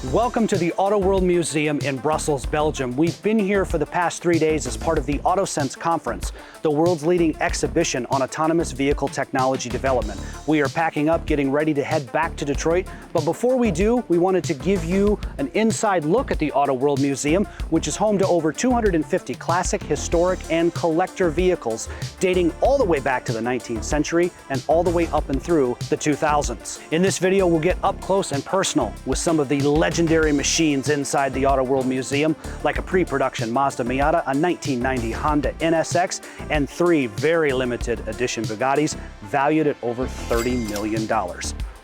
Welcome to the Autoworld Museum in Brussels, Belgium. We've been here for the past 3 days as part of the AutoSense conference, the world's leading exhibition on autonomous vehicle technology development. We are packing up, getting ready to head back to Detroit. But before we do, we wanted to give you an inside look at the Autoworld Museum, which is home to over 250 classic, historic, and collector vehicles dating all the way back to the 19th century and all the way up and through the 2000s. In this video, we'll get up close and personal with some of the legendary machines inside the Autoworld Museum, like a pre-production Mazda Miata, a 1990 Honda NSX, and 3 very limited edition Bugattis valued at over $30 million.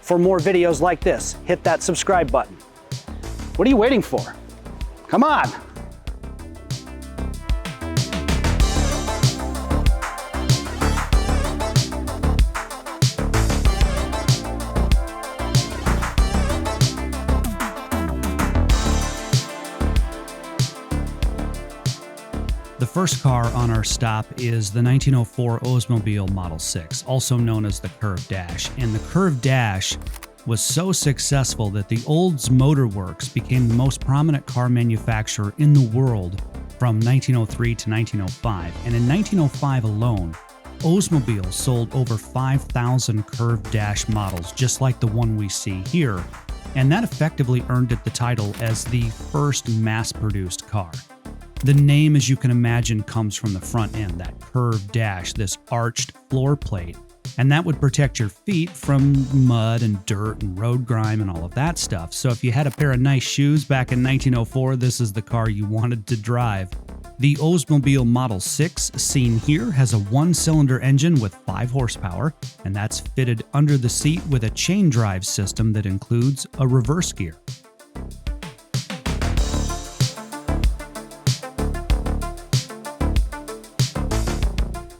For more videos like this, hit that subscribe button. What are you waiting for? Come on! The first car on our stop is the 1904 Oldsmobile Model 6, also known as the Curved Dash. And the Curved Dash was so successful that the Olds Motor Works became the most prominent car manufacturer in the world from 1903 to 1905. And in 1905 alone, Oldsmobile sold over 5,000 Curved Dash models, just like the one we see here. And that effectively earned it the title as the first mass-produced car. The name, as you can imagine, comes from the front end, that curved dash, this arched floor plate, and that would protect your feet from mud and dirt and road grime and all of that stuff. So if you had a pair of nice shoes back in 1904, this is the car you wanted to drive. The Oldsmobile Model 6 seen here has a 1-cylinder engine with 5 horsepower, and that's fitted under the seat with a chain drive system that includes a reverse gear.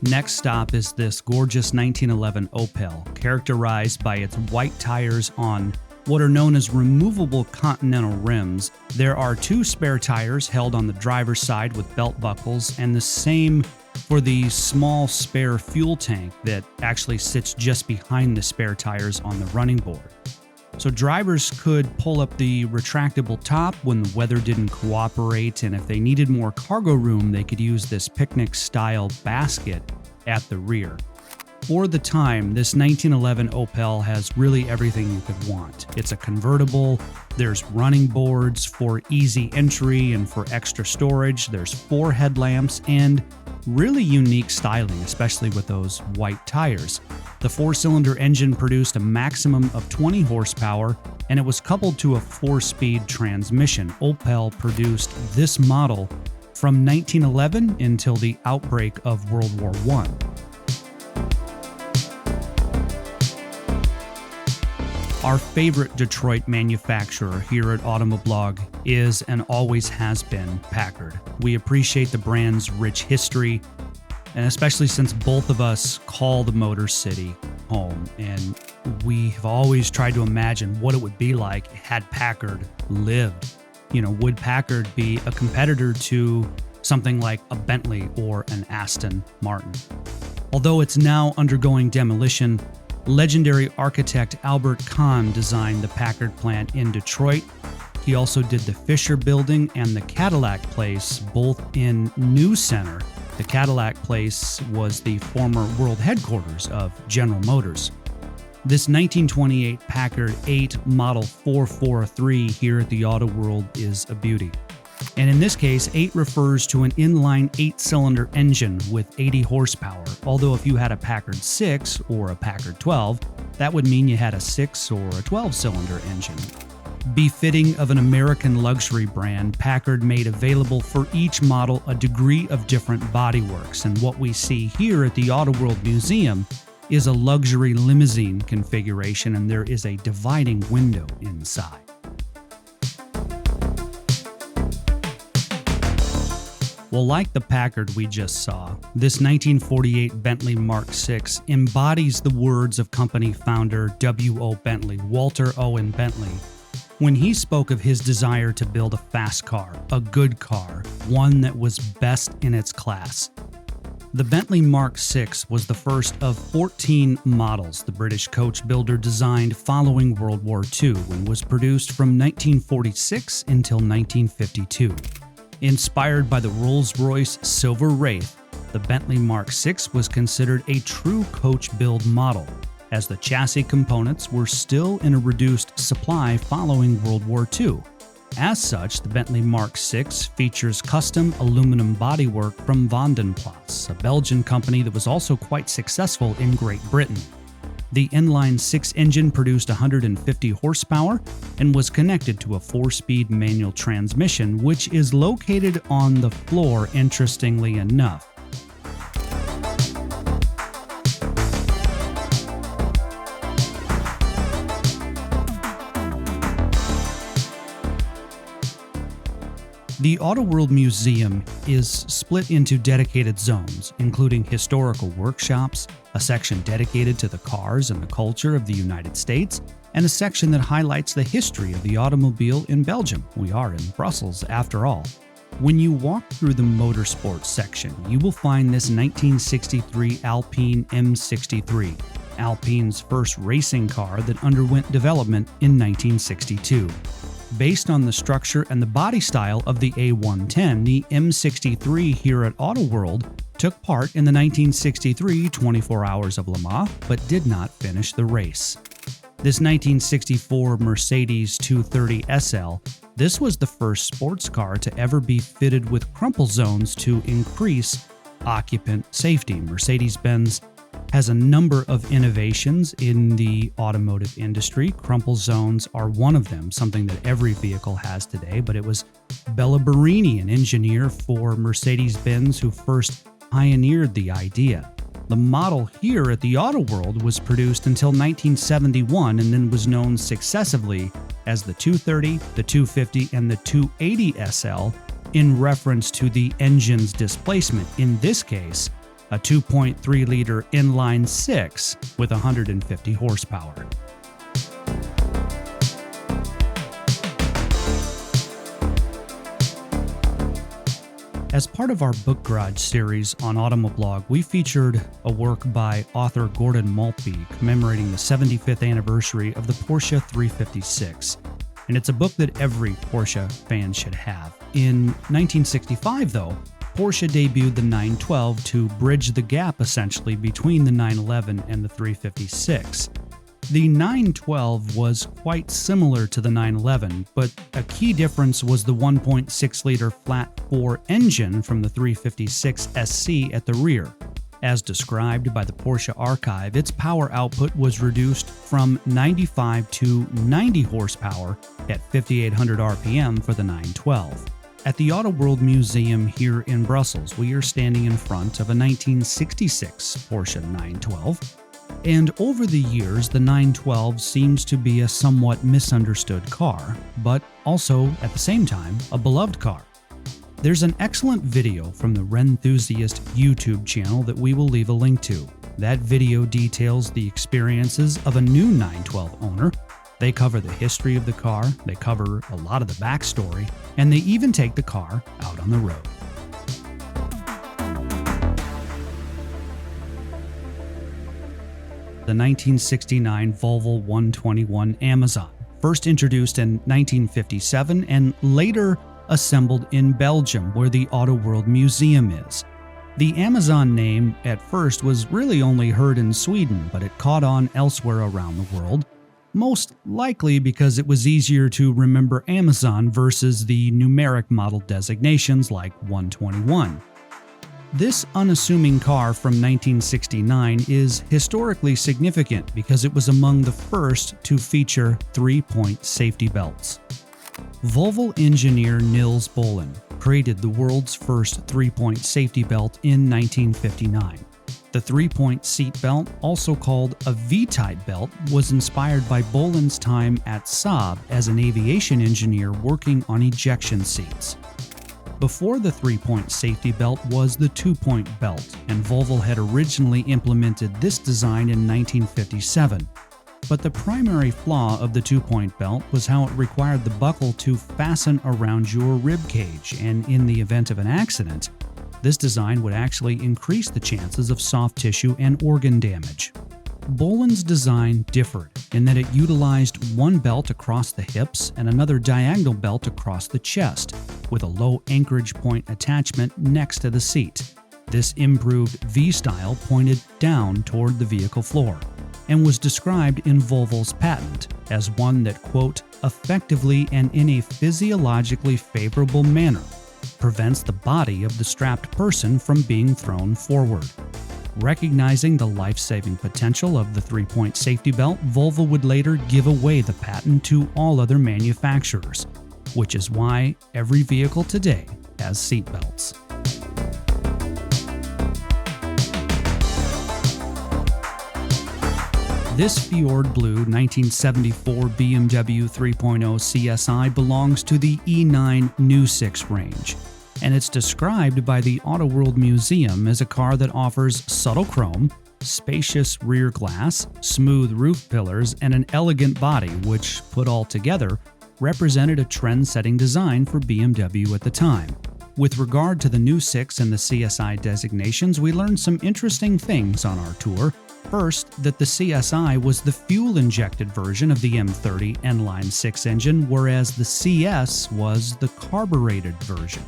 Next stop is this gorgeous 1911 Opel, characterized by its white tires on what are known as removable Continental rims. There are 2 spare tires held on the driver's side with belt buckles, and the same for the small spare fuel tank that actually sits just behind the spare tires on the running board. So drivers could pull up the retractable top when the weather didn't cooperate, and if they needed more cargo room, they could use this picnic-style basket at the rear. For the time, this 1911 Opel has really everything you could want. It's a convertible, there's running boards for easy entry and for extra storage, there's 4 headlamps, and really unique styling, especially with those white tires. The 4-cylinder engine produced a maximum of 20 horsepower, and it was coupled to a 4-speed transmission. Opel produced this model from 1911 until the outbreak of World War I. Our favorite Detroit manufacturer here at Automoblog is and always has been Packard. We appreciate the brand's rich history, and especially since both of us call the Motor City home, and we've always tried to imagine what it would be like had Packard lived. Would Packard be a competitor to something like a Bentley or an Aston Martin? Although it's now undergoing demolition, legendary architect Albert Kahn designed the Packard plant in Detroit. He also did the Fisher Building and the Cadillac Place, both in New Center. The Cadillac Place was the former world headquarters of General Motors. This 1928 Packard 8 Model 443 here at the Autoworld is a beauty. And in this case, 8 refers to an inline 8-cylinder engine with 80 horsepower, although if you had a Packard 6 or a Packard 12, that would mean you had a 6 or a 12-cylinder engine. Befitting of an American luxury brand, Packard made available for each model a degree of different bodyworks, and what we see here at the Autoworld Museum is a luxury limousine configuration, and there is a dividing window inside. Well, like the Packard we just saw, this 1948 Bentley Mark VI embodies the words of company founder W.O. Bentley, Walter Owen Bentley, when he spoke of his desire to build a fast car, a good car, one that was best in its class. The Bentley Mark VI was the first of 14 models the British coach builder designed following World War II and was produced from 1946 until 1952. Inspired by the Rolls-Royce Silver Wraith, the Bentley Mark VI was considered a true coach build model, as the chassis components were still in a reduced supply following World War II. As such, the Bentley Mark VI features custom aluminum bodywork from Vanden, Plas, a Belgian company that was also quite successful in Great Britain. The inline-six engine produced 150 horsepower and was connected to a 4-speed manual transmission, which is located on the floor, interestingly enough. The Autoworld Museum is split into dedicated zones, including historical workshops, a section dedicated to the cars and the culture of the United States, and a section that highlights the history of the automobile in Belgium. We are in Brussels, after all. When you walk through the motorsports section, you will find this 1963 Alpine M63, Alpine's first racing car that underwent development in 1962. Based on the structure and the body style of the A110, the M63 here at Autoworld took part in the 1963 24 Hours of Le Mans, but did not finish the race. This 1964 Mercedes 230 SL, this was the first sports car to ever be fitted with crumple zones to increase occupant safety. Mercedes-Benz has a number of innovations in the automotive industry. Crumple zones are one of them, something that every vehicle has today, but it was Bella Barini, an engineer for Mercedes-Benz, who first pioneered the idea. The model here at the Autoworld was produced until 1971 and then was known successively as the 230, the 250, and the 280 SL in reference to the engine's displacement, in this case, a 2.3-liter inline-six with 150 horsepower. As part of our Book Garage series on Automoblog, we featured a work by author Gordon Maltby commemorating the 75th anniversary of the Porsche 356. And it's a book that every Porsche fan should have. In 1965, though, Porsche debuted the 912 to bridge the gap essentially between the 911 and the 356. The 912 was quite similar to the 911, but a key difference was the 1.6-liter flat-4 engine from the 356 SC at the rear. As described by the Porsche Archive, its power output was reduced from 95 to 90 horsepower at 5,800 RPM for the 912. At the Autoworld Museum here in Brussels, we are standing in front of a 1966 Porsche 912. And over the years, the 912 seems to be a somewhat misunderstood car, but also, at the same time, a beloved car. There's an excellent video from the Renthusiast YouTube channel that we will leave a link to. That video details the experiences of a new 912 owner. They cover the history of the car, they cover a lot of the backstory, and they even take the car out on the road. The 1969 Volvo 121 Amazon, first introduced in 1957 and later assembled in Belgium, where the Autoworld Museum is. The Amazon name at first was really only heard in Sweden, but it caught on elsewhere around the world, most likely because it was easier to remember Amazon versus the numeric model designations like 121. This unassuming car from 1969 is historically significant because it was among the first to feature 3-point safety belts. Volvo engineer Niels Bohlin created the world's first 3-point safety belt in 1959. The 3-point seat belt, also called a V-type belt, was inspired by Bohlin's time at Saab as an aviation engineer working on ejection seats. Before the 3-point safety belt was the 2-point belt, and Volvo had originally implemented this design in 1957. But the primary flaw of the 2-point belt was how it required the buckle to fasten around your rib cage, and in the event of an accident, This design would actually increase the chances of soft tissue and organ damage. Boland's design differed in that it utilized one belt across the hips and another diagonal belt across the chest, with a low anchorage point attachment next to the seat. This improved V-style pointed down toward the vehicle floor, and was described in Volvo's patent as one that, quote, effectively and in a physiologically favorable manner prevents the body of the strapped person from being thrown forward. Recognizing the life-saving potential of the three-point safety belt, Volvo would later give away the patent to all other manufacturers, which is why every vehicle today has seat belts. This Fjord Blue 1974 BMW 3.0 CSI belongs to the E9 New 6 range, and it's described by the Autoworld Museum as a car that offers subtle chrome, spacious rear glass, smooth roof pillars, and an elegant body which, put all together, represented a trend-setting design for BMW at the time. With regard to the New 6 and the CSI designations, we learned some interesting things on our tour. First, that the CSI was the fuel-injected version of the M30 N-Line 6 engine, whereas the CS was the carbureted version.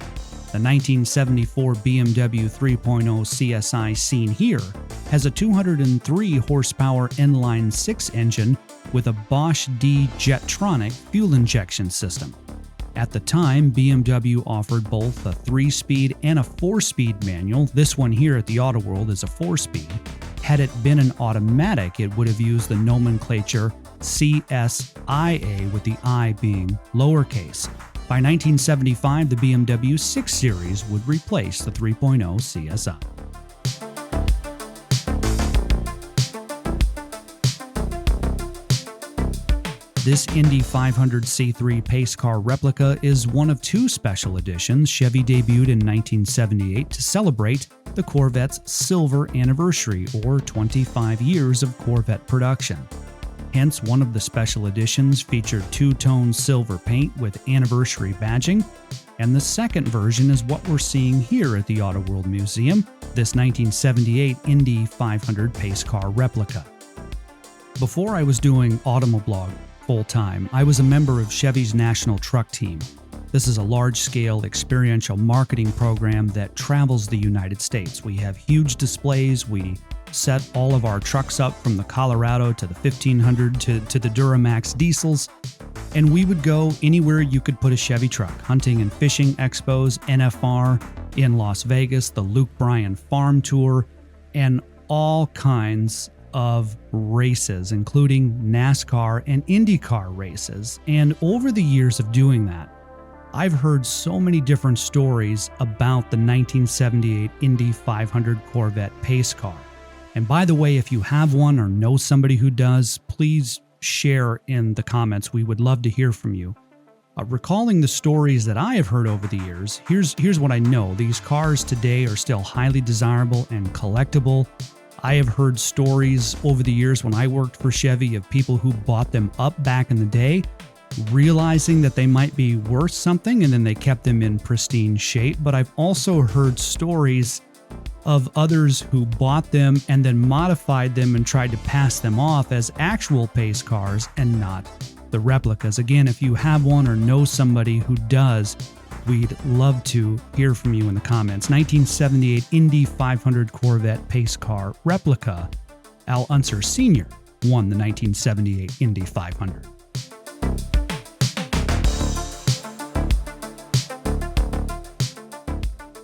The 1974 BMW 3.0 CSI seen here has a 203 horsepower N-Line 6 engine with a Bosch D Jetronic fuel injection system. At the time, BMW offered both a 3-speed and a 4-speed manual. This one here at the Autoworld is a 4-speed. Had it been an automatic, it would have used the nomenclature CSIA, with the I being lowercase. By 1975, the BMW 6 Series would replace the 3.0 CSI. This Indy 500 C3 pace car replica is one of two special editions Chevy debuted in 1978 to celebrate the Corvette's silver anniversary, or 25 years of Corvette production. Hence, one of the special editions featured two-tone silver paint with anniversary badging, and the second version is what we're seeing here at the Autoworld Museum, this 1978 Indy 500 pace car replica. Before I was doing Automoblog full-time, I was a member of Chevy's national truck team. This is a large-scale experiential marketing program that travels the United States. We have huge displays. We set all of our trucks up from the Colorado to the 1500 to the Duramax diesels, and we would go anywhere you could put a Chevy truck. Hunting and fishing expos, NFR in Las Vegas, the Luke Bryan Farm Tour, and all kinds of races, including NASCAR and IndyCar races. And over the years of doing that, I've heard so many different stories about the 1978 Indy 500 Corvette pace car. And by the way, if you have one or know somebody who does, please share in the comments. We would love to hear from you. Recalling the stories that I have heard over the years, here's what I know. These cars today are still highly desirable and collectible. I have heard stories over the years when I worked for Chevy of people who bought them up back in the day, realizing that they might be worth something, and then they kept them in pristine shape. But I've also heard stories of others who bought them and then modified them and tried to pass them off as actual pace cars and not the replicas. Again, if you have one or know somebody who does, we'd love to hear from you in the comments. 1978 Indy 500 Corvette pace car replica. Al Unser Sr. won the 1978 Indy 500.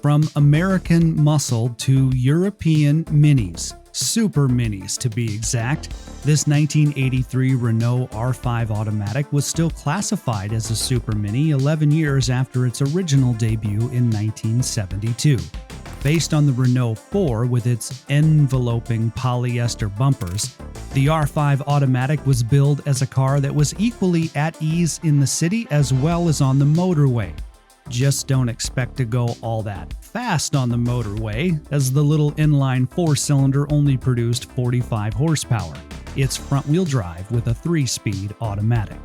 From American muscle to European minis, super minis to be exact, this 1983 Renault R5 Automatic was still classified as a super mini 11 years after its original debut in 1972. Based on the Renault 4 with its enveloping polyester bumpers, the R5 Automatic was billed as a car that was equally at ease in the city as well as on the motorway. Just don't expect to go all that fast on the motorway, as the little inline 4-cylinder only produced 45 horsepower. It's front-wheel drive with a 3-speed automatic.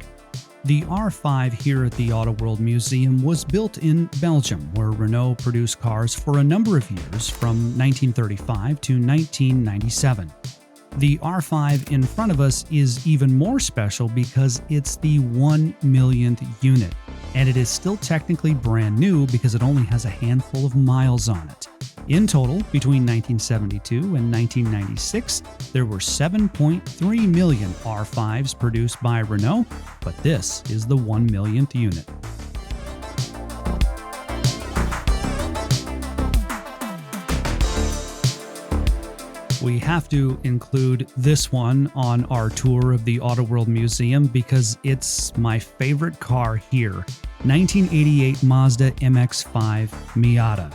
The R5 here at the Autoworld Museum was built in Belgium, where Renault produced cars for a number of years from 1935 to 1997. The R5 in front of us is even more special because it's the 1 millionth unit, and it is still technically brand new because it only has a handful of miles on it. In total, between 1972 and 1996, there were 7.3 million R5s produced by Renault, but this is the 1 millionth unit. We have to include this one on our tour of the Autoworld Museum because it's my favorite car here, 1988 Mazda MX-5 Miata.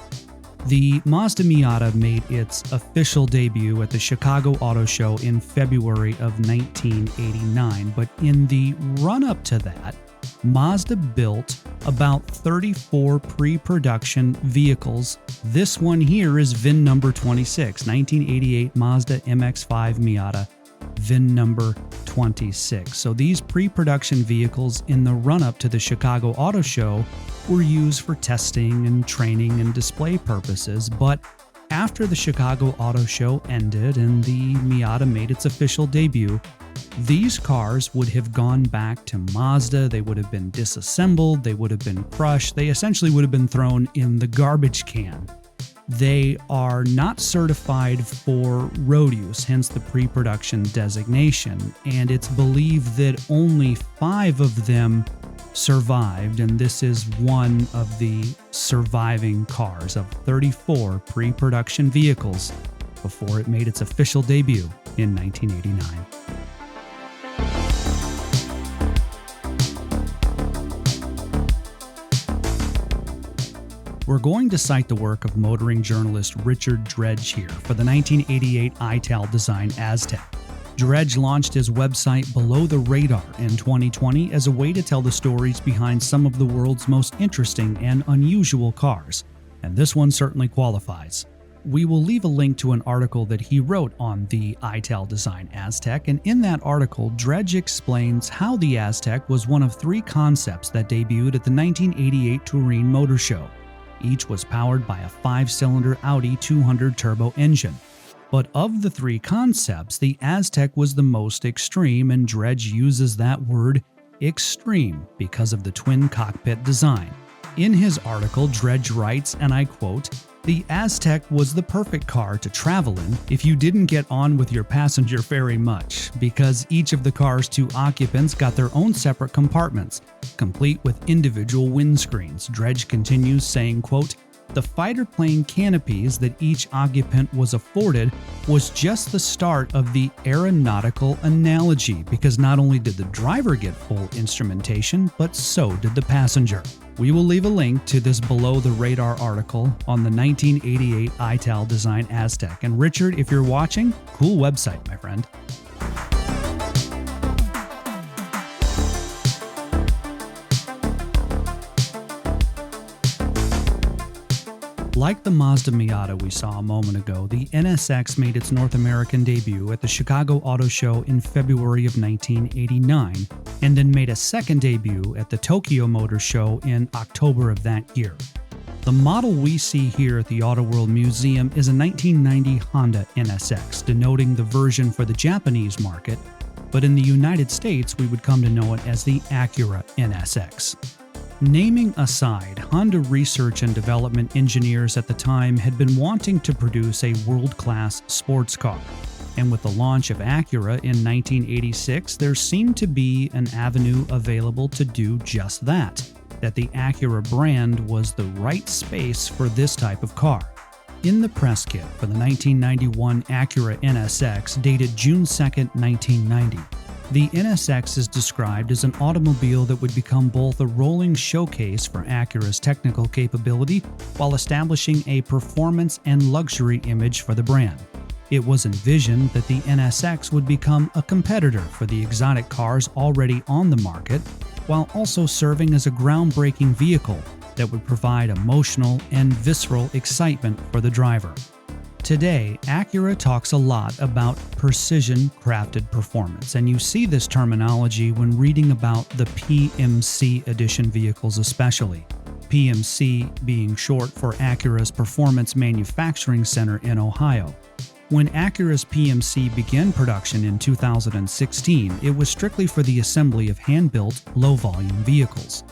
The Mazda Miata made its official debut at the Chicago Auto Show in February of 1989, but in the run-up to that, Mazda built about 34 pre-production vehicles. This one here is VIN number 26, 1988 Mazda MX-5 Miata, VIN number 26. So these pre-production vehicles in the run-up to the Chicago Auto Show were used for testing and training and display purposes, but after the Chicago Auto Show ended and the Miata made its official debut, these cars would have gone back to Mazda, they would have been disassembled, they would have been crushed, they essentially would have been thrown in the garbage can. They are not certified for road use, hence the pre-production designation, and it's believed that only 5 of them survived, and this is one of the surviving cars of 34 pre-production vehicles before it made its official debut in 1989. We're going to cite the work of motoring journalist Richard Dredge here for the 1988 Italdesign Aztec. Dredge launched his website Below the Radar in 2020 as a way to tell the stories behind some of the world's most interesting and unusual cars, and this one certainly qualifies. We will leave a link to an article that he wrote on the Italdesign Aztec, and in that article, Dredge explains how the Aztec was one of 3 concepts that debuted at the 1988 Turin Motor Show. Each was powered by a 5-cylinder Audi 200 turbo engine. But of the 3 concepts, the Aztec was the most extreme, and Dredge uses that word extreme because of the twin cockpit design. In his article, Dredge writes, and I quote, "The Aztec was the perfect car to travel in if you didn't get on with your passenger very much, because each of the car's 2 occupants got their own separate compartments, complete with individual windscreens." Dredge continues saying, quote, "The fighter plane canopies that each occupant was afforded was just the start of the aeronautical analogy, because not only did the driver get full instrumentation, but so did the passenger." We will leave a link to this Below the Radar article on the 1988 Italdesign Aztec. And Richard, if you're watching, cool website, my friend. Like the Mazda Miata we saw a moment ago, the NSX made its North American debut at the Chicago Auto Show in February of 1989, and then made a second debut at the Tokyo Motor Show in October of that year. The model we see here at the Autoworld Museum is a 1990 Honda NSX, denoting the version for the Japanese market, but in the United States we would come to know it as the Acura NSX. Naming aside, Honda research and development engineers at the time had been wanting to produce a world-class sports car, and with the launch of Acura in 1986, there seemed to be an avenue available to do just that the Acura brand was the right space for this type of car. In the press kit for the 1991 Acura NSX dated June 2, 1990, the NSX is described as an automobile that would become both a rolling showcase for Acura's technical capability while establishing a performance and luxury image for the brand. It was envisioned that the NSX would become a competitor for the exotic cars already on the market, while also serving as a groundbreaking vehicle that would provide emotional and visceral excitement for the driver. Today, Acura talks a lot about precision-crafted performance, and you see this terminology when reading about the PMC edition vehicles especially. PMC being short for Acura's Performance Manufacturing Center in Ohio. When Acura's PMC began production in 2016, it was strictly for the assembly of hand-built, low-volume vehicles.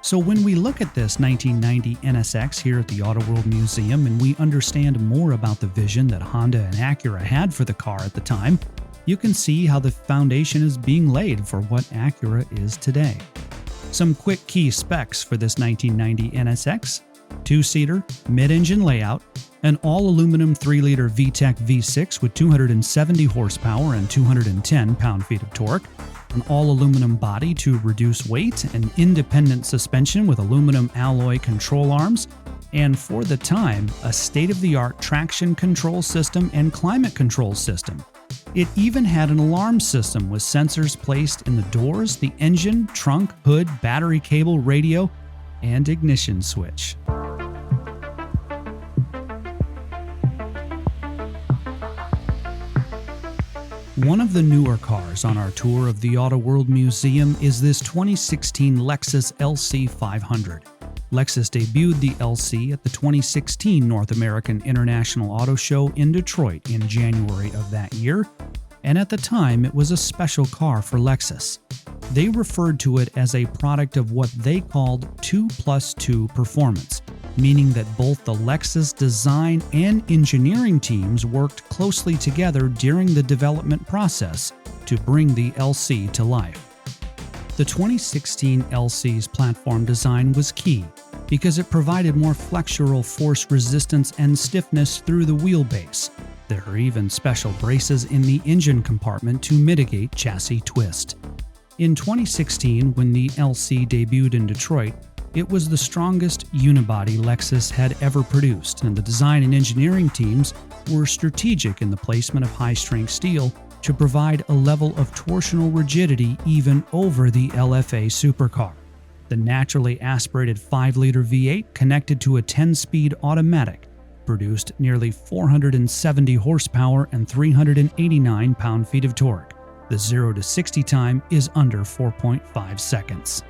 So when we look at this 1990 NSX here at the Autoworld Museum and we understand more about the vision that Honda and Acura had for the car at the time, you can see how the foundation is being laid for what Acura is today. Some quick key specs for this 1990 NSX: two-seater, mid-engine layout, an all-aluminum 3-liter VTEC V6 with 270 horsepower and 210 pound-feet of torque, an all-aluminum body to reduce weight, an independent suspension with aluminum alloy control arms, and for the time, a state-of-the-art traction control system and climate control system. It even had an alarm system with sensors placed in the doors, the engine, trunk, hood, battery cable, radio, and ignition switch. One of the newer cars on our tour of the Autoworld Museum is this 2016 Lexus LC 500. Lexus debuted the LC at the 2016 North American International Auto Show in Detroit in January of that year, and at the time it was a special car for Lexus. They referred to it as a product of what they called 2+2 performance, meaning that both the Lexus design and engineering teams worked closely together during the development process to bring the LC to life. The 2016 LC's platform design was key because it provided more flexural force resistance and stiffness through the wheelbase. There are even special braces in the engine compartment to mitigate chassis twist. In 2016, when the LC debuted in Detroit, it was the strongest unibody Lexus had ever produced, and the design and engineering teams were strategic in the placement of high-strength steel to provide a level of torsional rigidity even over the LFA supercar. The naturally aspirated 5-liter V8 connected to a 10-speed automatic produced nearly 470 horsepower and 389 pound-feet of torque. The 0 to 60 time is under 4.5 seconds.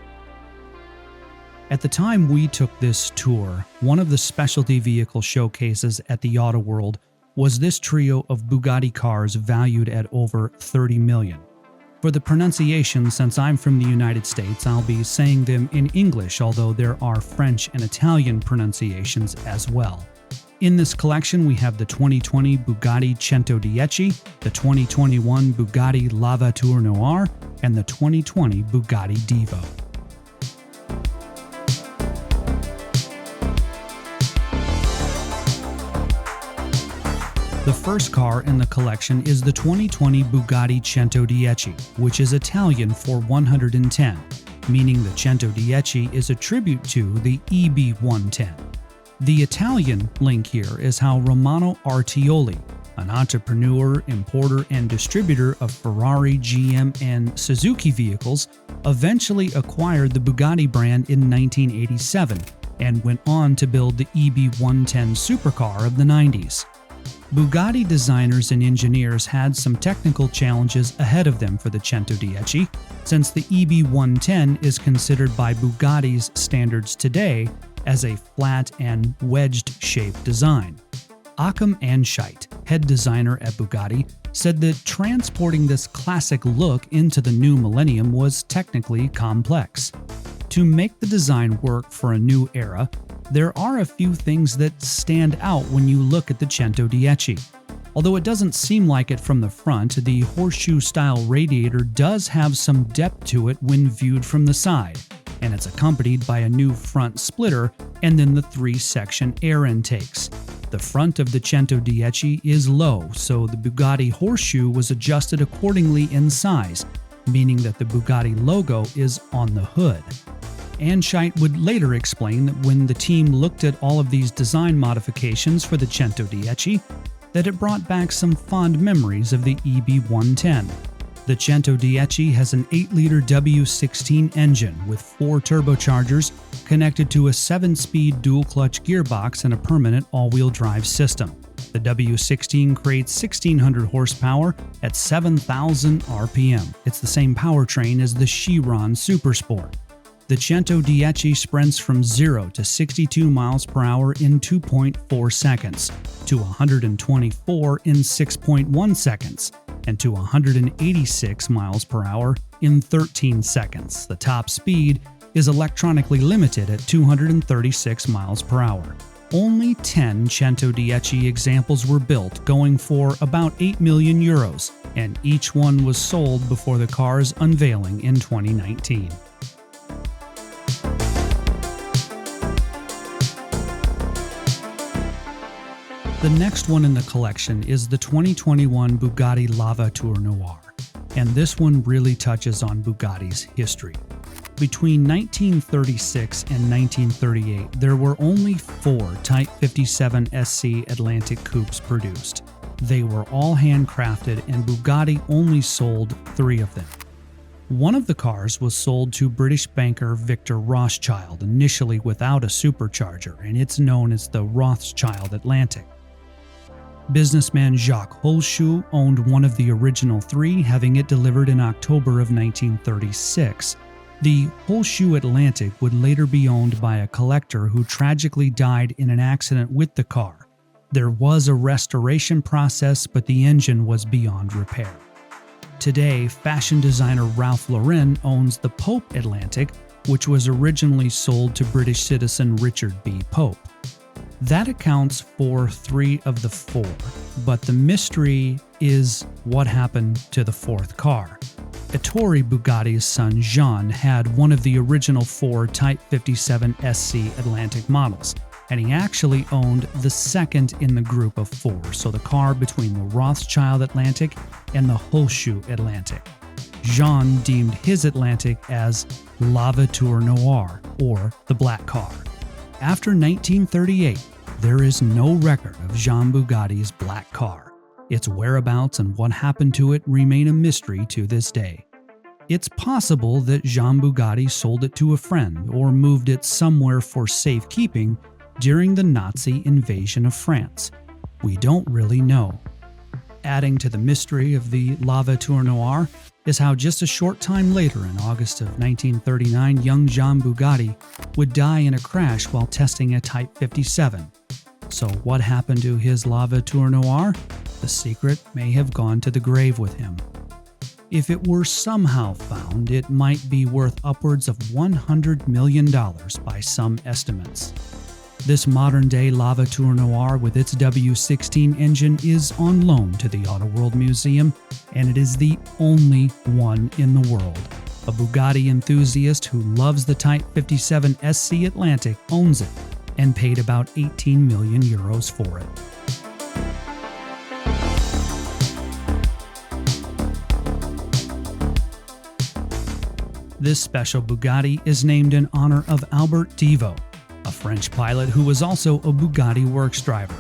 At the time we took this tour, one of the specialty vehicle showcases at the Autoworld was this trio of Bugatti cars valued at over $30 million. For the pronunciation, since I'm from the United States, I'll be saying them in English, although there are French and Italian pronunciations as well. In this collection, we have the 2020 Bugatti Centodieci, the 2021 Bugatti La Voiture Noire, and the 2020 Bugatti Divo. The first car in the collection is the 2020 Bugatti Centodieci, which is Italian for 110, meaning the Centodieci is a tribute to the EB110. The Italian link here is how Romano Artioli, an entrepreneur, importer, and distributor of Ferrari, GM, and Suzuki vehicles, eventually acquired the Bugatti brand in 1987 and went on to build the EB110 supercar of the 90s. Bugatti designers and engineers had some technical challenges ahead of them for the Centodieci, since the EB110 is considered by Bugatti's standards today as a flat and wedged-shaped design. Achim Anscheit, head designer at Bugatti, said that transporting this classic look into the new millennium was technically complex. To make the design work for a new era, there are a few things that stand out when you look at the Centodieci. Although it doesn't seem like it from the front, the horseshoe-style radiator does have some depth to it when viewed from the side, and it's accompanied by a new front splitter and then the 3-section air intakes. The front of the Centodieci is low, so the Bugatti horseshoe was adjusted accordingly in size, meaning that the Bugatti logo is on the hood. Anscheit would later explain that when the team looked at all of these design modifications for the Centodieci, that it brought back some fond memories of the EB110. The Centodieci has an 8-liter W16 engine with 4 turbochargers connected to a 7-speed dual-clutch gearbox and a permanent all-wheel drive system. The W16 creates 1,600 horsepower at 7,000 RPM. It's the same powertrain as the Chiron Supersport. The Centodieci sprints from 0 to 62 miles per hour in 2.4 seconds, to 124 in 6.1 seconds, and to 186 miles per hour in 13 seconds. The top speed is electronically limited at 236 miles per hour. Only 10 Centodieci examples were built, going for about 8 million euros, and each one was sold before the car's unveiling in 2019. The next one in the collection is the 2021 Bugatti Voiture Noire, and this one really touches on Bugatti's history. Between 1936 and 1938, there were only 4 Type 57 SC Atlantic coupes produced. They were all handcrafted, and Bugatti only sold 3 of them. One of the cars was sold to British banker Victor Rothschild, initially without a supercharger, and it's known as the Rothschild Atlantic. Businessman Jacques Holschuh owned one of the original 3, having it delivered in October of 1936. The Holschuh Atlantic would later be owned by a collector who tragically died in an accident with the car. There was a restoration process, but the engine was beyond repair. Today, fashion designer Ralph Lauren owns the Pope Atlantic, which was originally sold to British citizen Richard B. Pope. That accounts for 3 of the 4, but the mystery is what happened to the 4th car. Ettore Bugatti's son Jean had one of the original 4 Type 57 SC Atlantic models, and he actually owned the second in the group of 4, so the car between the Rothschild Atlantic and the Holschuh Atlantic. Jean deemed his Atlantic as La Voiture Noire, or the Black Car. After 1938, there is no record of Jean Bugatti's black car. Its whereabouts and what happened to it remain a mystery to this day. It's possible that Jean Bugatti sold it to a friend or moved it somewhere for safekeeping during the Nazi invasion of France. We don't really know. Adding to the mystery of the La Voiture Noire is how just a short time later, in August of 1939, young Jean Bugatti would die in a crash while testing a Type 57. So what happened to his La Voiture Noire? The secret may have gone to the grave with him. If it were somehow found, it might be worth upwards of $100 million by some estimates. This modern-day La Voiture Noire with its W16 engine is on loan to the Autoworld Museum, and it is the only one in the world. A Bugatti enthusiast who loves the Type 57 SC Atlantic owns it and paid about 18 million euros for it. This special Bugatti is named in honor of Albert Divo, a French pilot who was also a Bugatti works driver.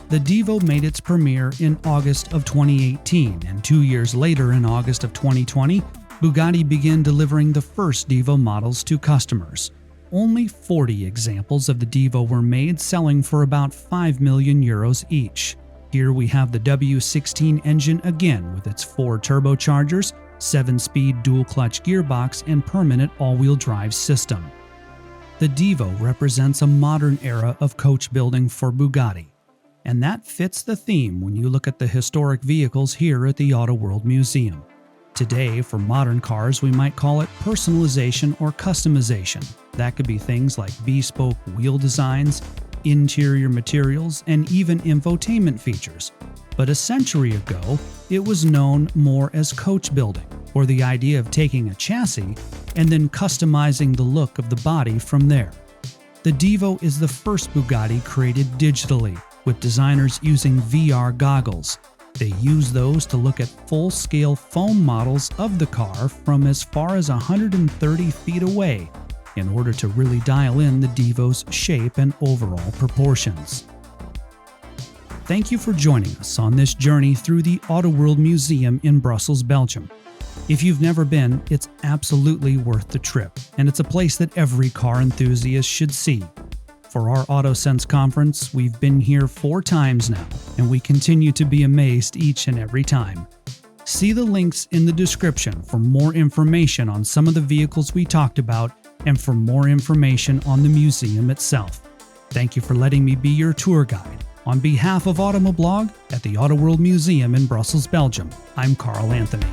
The Divo made its premiere in August of 2018, and 2 years later, in August of 2020, Bugatti began delivering the first Divo models to customers. Only 40 examples of the Divo were made, selling for about 5 million euros each. Here we have the W16 engine again with its 4 turbochargers, 7-speed dual-clutch gearbox, and permanent all-wheel drive system. The Divo represents a modern era of coach building for Bugatti, and that fits the theme when you look at the historic vehicles here at the Autoworld Museum. Today, for modern cars, we might call it personalization or customization. That could be things like bespoke wheel designs, interior materials, and even infotainment features. But a century ago, it was known more as coach building, or the idea of taking a chassis and then customizing the look of the body from there. The Divo is the first Bugatti created digitally, with designers using VR goggles. They use those to look at full-scale foam models of the car from as far as 130 feet away in order to really dial in the Divo's shape and overall proportions. Thank you for joining us on this journey through the Autoworld Museum in Brussels, Belgium. If you've never been, it's absolutely worth the trip, and it's a place that every car enthusiast should see. For our AutoSense conference, we've been here 4 times now, and we continue to be amazed each and every time. See the links in the description for more information on some of the vehicles we talked about and for more information on the museum itself. Thank you for letting me be your tour guide. On behalf of Automoblog at the Autoworld Museum in Brussels, Belgium, I'm Carl Anthony.